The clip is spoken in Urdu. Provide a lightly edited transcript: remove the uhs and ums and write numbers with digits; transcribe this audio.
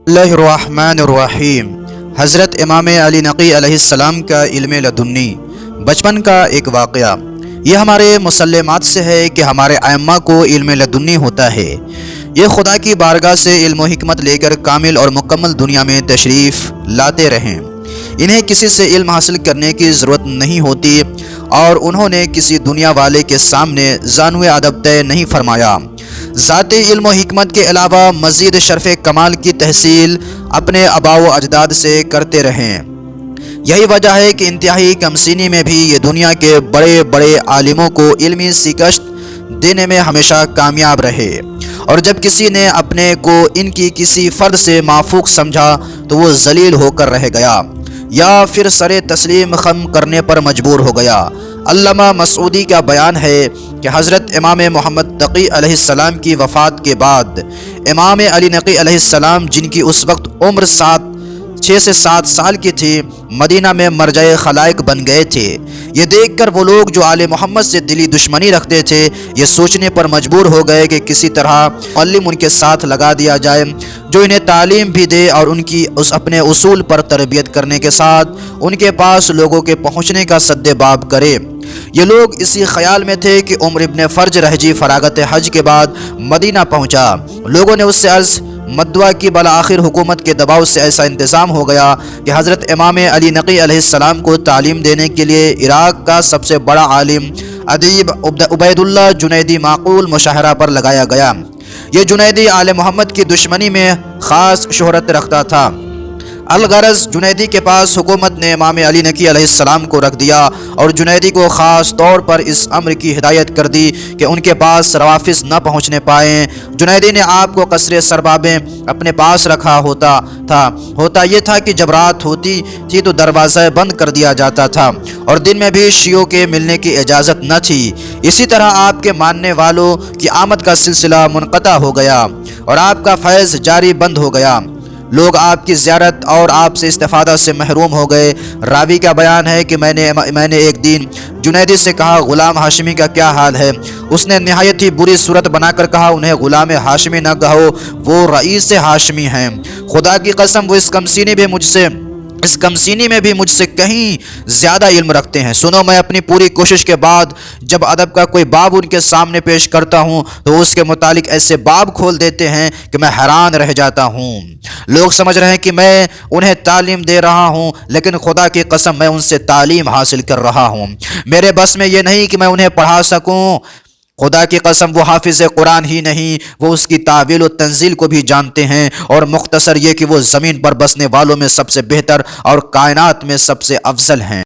اللہ الرحمن الرحیم۔ حضرت امام علی نقی علیہ السلام کا علم لدنی بچپن کا ایک واقعہ۔ یہ ہمارے مسلمات سے ہے کہ ہمارے ائمہ کو علم لدنی ہوتا ہے۔ یہ خدا کی بارگاہ سے علم و حکمت لے کر کامل اور مکمل دنیا میں تشریف لاتے رہیں۔ انہیں کسی سے علم حاصل کرنے کی ضرورت نہیں ہوتی اور انہوں نے کسی دنیا والے کے سامنے زانوِ ادب طے نہیں فرمایا۔ ذاتی علم و حکمت کے علاوہ مزید شرف کمال کی تحصیل اپنے آباء و اجداد سے کرتے رہیں۔ یہی وجہ ہے کہ انتہائی کم سنی میں بھی یہ دنیا کے بڑے بڑے عالموں کو علمی شکست دینے میں ہمیشہ کامیاب رہے، اور جب کسی نے اپنے کو ان کی کسی فرد سے مافوق سمجھا تو وہ ذلیل ہو کر رہ گیا یا پھر سر تسلیم خم کرنے پر مجبور ہو گیا۔ علامہ مسعودی کا بیان ہے کہ حضرت امام محمد تقی علیہ السلام کی وفات کے بعد امام علی نقی علیہ السلام، جن کی اس وقت عمر 6 سے 7 سال کی تھی، مدینہ میں مرجع خلائق بن گئے تھے۔ یہ دیکھ کر وہ لوگ جو آل محمد سے دلی دشمنی رکھتے تھے، یہ سوچنے پر مجبور ہو گئے کہ کسی طرح معلم ان کے ساتھ لگا دیا جائے جو انہیں تعلیم بھی دے اور ان کی اپنے اصول پر تربیت کرنے کے ساتھ ان کے پاس لوگوں کے پہنچنے کا سد باب کرے۔ یہ لوگ اسی خیال میں تھے کہ عمر ابن فرج رہجی فراغت حج کے بعد مدینہ پہنچا۔ لوگوں نے اس سے عرض مدعا کی، بالآخر حکومت کے دباؤ سے ایسا انتظام ہو گیا کہ حضرت امام علی نقی علیہ السلام کو تعلیم دینے کے لیے عراق کا سب سے بڑا عالم ادیب عبید اللہ جنیدی معقول مشاہرہ پر لگایا گیا۔ یہ جنیدی آل محمد کی دشمنی میں خاص شہرت رکھتا تھا۔ الغرض جنیدی کے پاس حکومت نے امام علی نقی علیہ السلام کو رکھ دیا اور جنیدی کو خاص طور پر اس امر کی ہدایت کر دی کہ ان کے پاس روافظ نہ پہنچنے پائیں۔ جنیدی نے آپ کو قصر سربابیں اپنے پاس رکھا ہوتا یہ تھا کہ جب رات ہوتی تھی تو دروازہ بند کر دیا جاتا تھا اور دن میں بھی شیعوں کے ملنے کی اجازت نہ تھی۔ اسی طرح آپ کے ماننے والوں کی آمد کا سلسلہ منقطع ہو گیا اور آپ کا فیض جاری بند ہو گیا۔ لوگ آپ کی زیارت اور آپ سے استفادہ سے محروم ہو گئے۔ راوی کا بیان ہے کہ میں نے ایک دن جنیدی سے کہا، غلام ہاشمی کا کیا حال ہے؟ اس نے نہایت ہی بری صورت بنا کر کہا، انہیں غلام ہاشمی نہ کہو، وہ رئیس ہاشمی ہیں۔ خدا کی قسم وہ اس کم سینی میں بھی مجھ سے کہیں زیادہ علم رکھتے ہیں۔ سنو، میں اپنی پوری کوشش کے بعد جب ادب کا کوئی باب ان کے سامنے پیش کرتا ہوں تو اس کے متعلق ایسے باب کھول دیتے ہیں کہ میں حیران رہ جاتا ہوں۔ لوگ سمجھ رہے ہیں کہ میں انہیں تعلیم دے رہا ہوں، لیکن خدا کی قسم میں ان سے تعلیم حاصل کر رہا ہوں۔ میرے بس میں یہ نہیں کہ میں انہیں پڑھا سکوں۔ خدا کی قسم وہ حافظ قرآن ہی نہیں، وہ اس کی تعویل و تنزیل کو بھی جانتے ہیں، اور مختصر یہ کہ وہ زمین پر بسنے والوں میں سب سے بہتر اور کائنات میں سب سے افضل ہیں۔